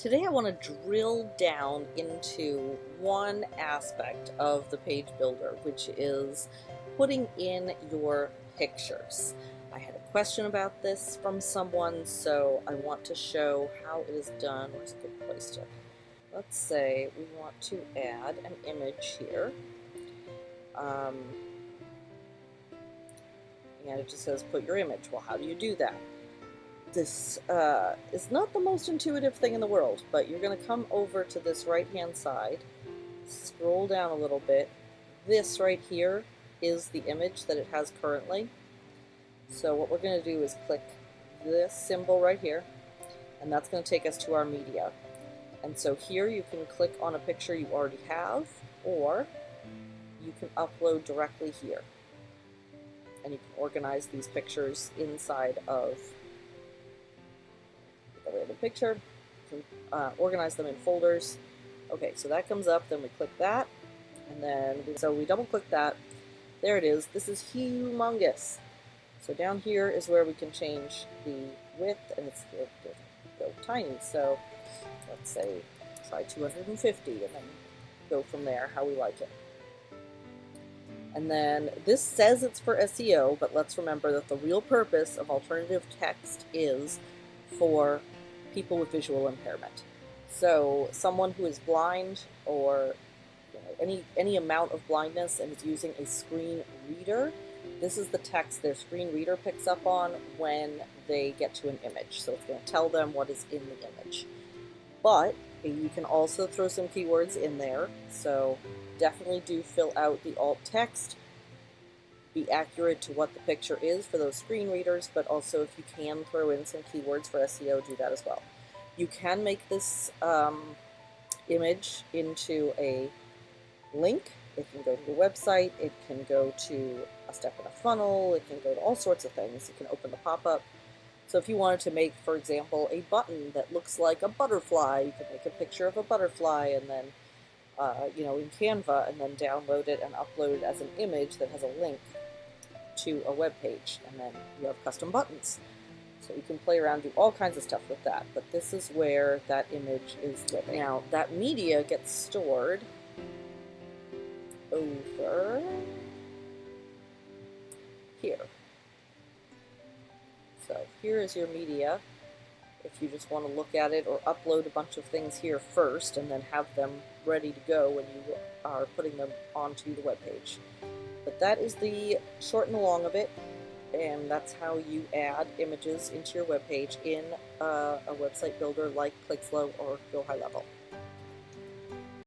Today I want to drill down into one aspect of the page builder, which is putting in your pictures. I had a question about this from someone, so I want to show how it is done. Where's a good place to? Let's say we want to add an image here. And it just says put your image. Well, how do you do that? This is not the most intuitive thing in the world, but you're going to come over to this right-hand side, scroll down a little bit. This right here is the image that it has currently. So what we're going to do is click this symbol right here, and that's going to take us to our media. And so here you can click on a picture you already have, or you can upload directly here. And you can organize these pictures inside of the picture, you can organize them in folders. Okay, so that comes up, then we click that, and then we double click that. There it is. This is humongous. So down here is where we can change the width, and it's go tiny. So let's say try 250, and then go from there how we like it. And then this says it's for SEO, but let's remember that the real purpose of alternative text is for people with visual impairment. So someone who is blind, or any amount of blindness, and is using a screen reader, this is the text their screen reader picks up on when they get to an image. So it's going to tell them what is in the image. But you can also throw some keywords in there, so definitely do fill out the alt text. Be accurate to what the picture is for those screen readers, but also if you can throw in some keywords for SEO, do that as well. You can make this image into a link. It can go to the website, it can go to a step in a funnel, it can go to all sorts of things. You can open the pop-up. So if you wanted to make, for example, a button that looks like a butterfly, you could make a picture of a butterfly and then in Canva, and then download it and upload it as an image that has a link to a web page, and then you have custom buttons. So you can play around, do all kinds of stuff with that, but this is where that image is living. Now, that media gets stored over here. So here is your media. If you just want to look at it or upload a bunch of things here first and then have them ready to go when you are putting them onto the web page. But that is the short and the long of it, and that's how you add images into your web page in a website builder like Clixlo or HighLevel.